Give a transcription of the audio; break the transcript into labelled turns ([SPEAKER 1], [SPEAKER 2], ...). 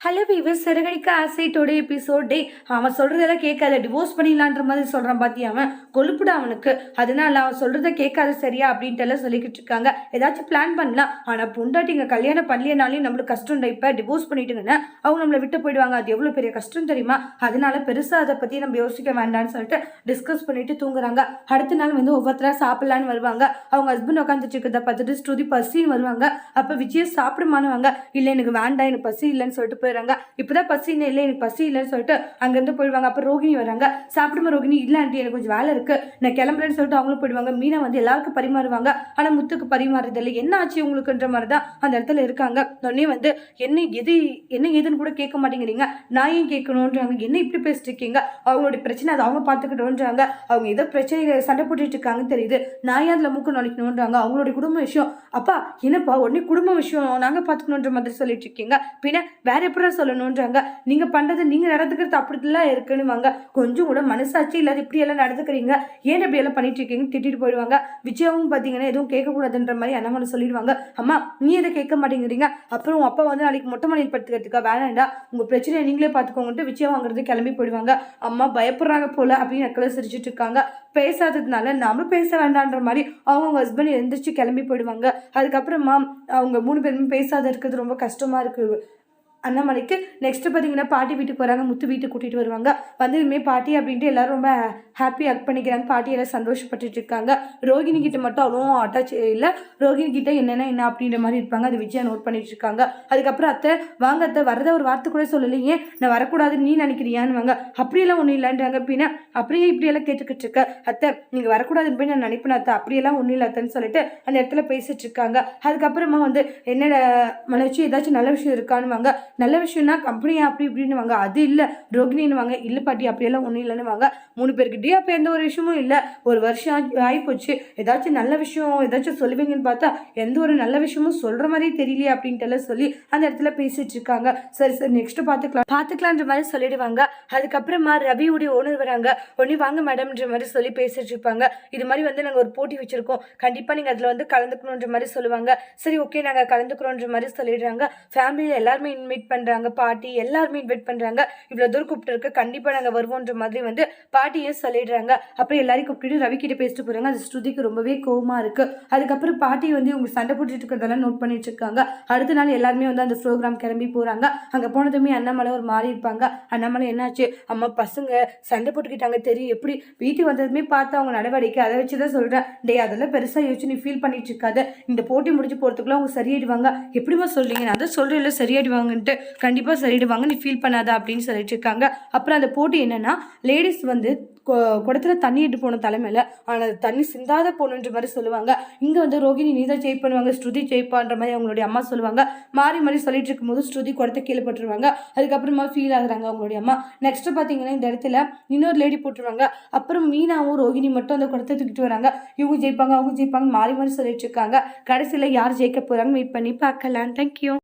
[SPEAKER 1] Hello viewer Siragadikka ஆசைட்டோட episode டே அவன் சொல்றதெல்லாம் கேட்காத டிவோர்ஸ் பண்ணிடலான்ற மாதிரி சொல்றான் பாத்தியா அவன் கொழுப்புடா அவனுக்கு. அதனால அவன் சொல்றத கேட்காத சரியா அப்படின்ட்டு எல்லாம் சொல்லிக்கிட்டு இருக்காங்க. ஏதாச்சும் பிளான் பண்ணலாம், ஆனா பொண்டாட்டிங்க கல்யாணம் பண்ணலியனாலையும் நம்மளுக்கு கஷ்டம். இப்ப டிவோர்ஸ் பண்ணிட்டுங்கன்னா அவங்க நம்மளை விட்டு போயிடுவாங்க. அது எவ்வளவு பெரிய கஷ்டம் தெரியுமா? அதனால பெருசா அதை பத்தி நம்ம யோசிக்க வேண்டாம்னு சொல்லிட்டு டிஸ்கஸ் பண்ணிட்டு தூங்குறாங்க. அடுத்த நாள் வந்து ஒவ்வொருத்தரா சாப்பிடலான்னு வருவாங்க. அவங்க ஹஸ்பண்ட் உட்காந்துட்டு இருக்கிறத பார்த்துட்டு ஸ்ருதி பசின்னு வருவாங்க. அப்ப விஜய் சாப்பிடுமானுவாங்க. இல்ல எனக்கு வேண்டாம், எனக்கு பசி இல்லைன்னு சொல்லிட்டு போயிடுறாங்க. இப்பதான் பசின்னு இல்லை, எனக்கு பசி இல்லைன்னு சொல்லிட்டு அங்கிருந்து போயிடுவாங்க. அப்ப ரோகிணி வராங்க. சாப்பிடுமா ரோகிணி? இல்ல ஆண்டி எனக்கு கொஞ்சம் வேலை இருக்கு, நான் கிளம்புறேன்னு சொல்லிட்டு அவங்களும் போயிடுவாங்க. மீனா வந்து எல்லாருக்கும் பரிமாறுவாங்க. ஆனா முத்துக்கு பரிமாறுறது இல்லை. என்ன ஆச்சு உங்களுக்குன்ற மாதிரிதான் அந்த இடத்துல இருக்காங்க. உடனே வந்து என்ன ஏதுன்னு கூட கேட்க மாட்டேங்கிறீங்க, நான் ஏன் கேட்கணும்ன்றாங்க. என்ன இப்படி பேசிட்டு இருக்கீங்க? அவங்களுடைய பிரச்சனை அதை அவங்க பார்த்துக்கிட்டோன்றாங்க. அவங்க ஏதோ பிரச்சனை சண்டை போட்டுட்டு இருக்காங்கன்னு தெரியுது, நான் ஏன் அதுல மூக்க நுழைக்கணும்ன்றாங்க. அவங்களுடைய குடும்ப விஷயம். அப்பா என்னப்பா உடனே குடும்ப விஷயம் நாங்க பாத்துக்கணுன்ற மாதிரி சொல்லிட்டு இருக்கீங்க, பின்ன வேற எப்படி சொல்லணும்ன்றாங்க. நீங்க பண்றது நீங்க நடந்துக்கிறது அப்படிலாம் இருக்குன்னு கொஞ்சம் கூட மனசாட்சி இல்லாத இப்படி எல்லாம் நடந்துக்கிறீங்க, ஏன் இப்படி எல்லாம் பண்ணிட்டு இருக்கீங்க திட்டிட்டு போயிடுவாங்க. விஜயாவும் பாத்தீங்கன்னா எதுவும் கேட்கக்கூடாதுன்ற மாதிரி அண்ணாமலை சொல்லிடுவாங்க. அம்மா நீ எதை கேட்க மாட்டேங்கிறீங்க, அப்புறம் உங்க அப்பா வந்து நாளைக்கு மொட்டை மலையில் படுத்துக்கிறதுக்கா, வேணாண்டா உங்க பிரச்சனையை நீங்களே பாத்துக்கோங்கட்டு விஜயா வாங்குறது கிளம்பி போயிடுவாங்க. அம்மா பயப்படுறாங்க போல அப்படின்னு நக்கல சிரிச்சுட்டு இருக்காங்க. பேசாததுனால நாமளும் பேச வேண்டான்ற மாதிரி அவங்க ஹஸ்பண்ட் எழுந்திரிச்சு கிளம்பி போயிடுவாங்க. அதுக்கப்புறமா அவங்க 3 பேருமே பேசாத இருக்கிறது ரொம்ப கஷ்டமா இருக்கு அண்ணாமலைக்கு. நெக்ஸ்ட் பார்த்தீங்கன்னா பாட்டி வீட்டுக்கு போகிறாங்க. முத்து வீட்டுக்கு கூட்டிகிட்டு வருவாங்க. வந்ததுமே பாட்டி அப்படின்ட்டு எல்லாரும் ரொம்ப ஹாப்பி ஹக் பண்ணிக்கிறாங்க. பாட்டி எல்லாம் சந்தோஷப்பட்டுட்டு இருக்காங்க. ரோகிணி கிட்ட மட்டும் அவ்வளோ அட்டாச் இல்லை. ரோகிணி கிட்ட என்ன அப்படின்ற மாதிரி இருப்பாங்க. அது விஜயா நோட் பண்ணிட்டு இருக்காங்க. அதுக்கப்புறம் அத்தை வாங்க அத்தை, வரத ஒரு வார்த்தை கூட சொல்லலையே, நான் வரக்கூடாதுன்னு நீ நினைக்கிறியான்னு வாங்க. அப்படியெல்லாம் ஒன்றும் இல்லைன்றாங்க. பின்னா அப்படியே இப்படியெல்லாம் கேட்டுக்கிட்டு இருக்க அத்தை, நீங்கள் வரக்கூடாதுன்னு போய் நான் நினைப்பேன் அத்தை, அப்படியெல்லாம் ஒன்றும் இல்லை அத்தைன்னு சொல்லிட்டு அந்த இடத்துல பேசிட்டு இருக்காங்க. அதுக்கப்புறமா வந்து என்னோட மனச்சு ஏதாச்சும் நல்ல விஷயம் இருக்கான்னு வாங்க. நல்ல விஷயம்னா கம்பெனியா அப்படி இப்படின்னு வாங்க. அது இல்லை ரோகிணின்னு வாங்க. இல்லை பாட்டி அப்படியெல்லாம் ஒன்றும் இல்லைன்னு வாங்க. 3 பேருக்கிட்டே அப்போ எந்த ஒரு விஷயமும் இல்லை, ஒரு வருஷம் ஆகிப்போச்சு, ஏதாச்சும் நல்ல விஷயம் ஏதாச்சும் சொல்லுவீங்கன்னு பார்த்தா எந்த ஒரு நல்ல விஷயமும் சொல்கிற மாதிரி தெரியலையே அப்படின்ட்டு எல்லாம் சொல்லி அந்த இடத்துல பேசிட்டு இருக்காங்க. சரி நெக்ஸ்ட் பார்த்துக்கலான்ற மாதிரி சொல்லிடுவாங்க. அதுக்கப்புறமா ரவியுடைய ஓனர் வராங்க. உடனே வாங்க மேடம்ன்ற மாதிரி சொல்லி பேசிட்டு இருப்பாங்க. இது மாதிரி வந்து நாங்கள் ஒரு போட்டி வச்சிருக்கோம், கண்டிப்பாக நீங்கள் அதில் வந்து கலந்துக்கணுன்ற மாதிரி சொல்லுவாங்க. சரி ஓகே நாங்கள் கலந்துக்கிறோன்ற மாதிரி சொல்லிடுறாங்க. ஃபேமிலியில் எல்லாருமே இன்வைட் பண்றாங்க, பாட்டி எல்லாருமே இன்வைட் பண்றாங்க. இவ்வளவு தூரம் கூப்பிட்டு இருக்க, கண்டிப்பா நாங்க வருவோன்ற மாதிரி வந்து பாட்டியும் சொல்லிடுறாங்க. அப்புறம் எல்லாரையும் கூப்பிட்டு ரவி கிட்ட பேசிட்டு போறாங்க. அது ஸ்ருதிக்கு ரொம்பவே கோவமா இருக்கு. அதுக்கப்புறம் பாட்டி வந்து இவங்க சண்டை போட்டுட்டு இருக்கிறதெல்லாம் நோட் பண்ணிட்டு இருக்காங்க. அடுத்த நாள் எல்லாருமே வந்து அந்த ப்ரோக்ராம் கிளம்பி போறாங்க. அங்க போனதுமே அண்ணாமலை ஒரு மாறி இருப்பாங்க. அண்ணாமலை என்னாச்சு அம்மா பசங்க சண்டை போட்டுக்கிட்டாங்க தெரியும், எப்படி வீட்டுக்கு வந்ததுமே பார்த்து அவங்க நடவடிக்கை, அதை வச்சுதான் சொல்றேன். டே அதெல்லாம் பெருசா யோசிச்சு நீ ஃபீல் பண்ணிட்டு இருக்காது, இந்த போட்டி முடிஞ்சு போறதுக்குள்ள அவங்க சரியாயிடுவாங்க. எப்படிமா சொல்றீங்க? நான் தான் சொல்றேன் இல்ல சரியாயிடுவாங்கன்ட்டு, கண்டிப்பாக சரிடுவாங்க நீ ஃபீல் பண்ணாத அப்படின்னு சொல்லிட்டு இருக்காங்க. அப்புறம் அந்த போட்டி என்னன்னா, லேடிஸ் வந்து குடத்துல தண்ணி இட்டு போன தலைமையில, ஆனால் தண்ணி சிந்தாத போகணுன்ற மாதிரி சொல்லுவாங்க. இங்கே வந்து ரோகிணி நீ தான் ஜெய் பண்ணுவாங்க, ஸ்ருதி ஜெயிப்பான்ற மாதிரி அவங்களுடைய அம்மா சொல்லுவாங்க. மாறி மாறி சொல்லிட்டு இருக்கும்போது ஸ்ருதி குடத்தை கீழே போட்டுருவாங்க. அதுக்கப்புறமா ஃபீல் ஆகுறாங்க அவங்களுடைய அம்மா. நெக்ஸ்ட் பார்த்தீங்கன்னா இந்த இடத்துல இன்னொரு லேடி போட்டுருவாங்க. அப்புறம் மீனாவும் ரோகிணி மட்டும் அந்த குடத்தை தூக்கிட்டு வராங்க. இவங்க ஜெயிப்பாங்க அவங்க ஜெயிப்பாங்க மாறி மாறி சொல்லிட்டு இருக்காங்க. கடைசியில் யார் ஜெயிக்க போறாங்கன்னு வெயிட் பண்ணி பார்க்கலாம். தேங்க்யூ.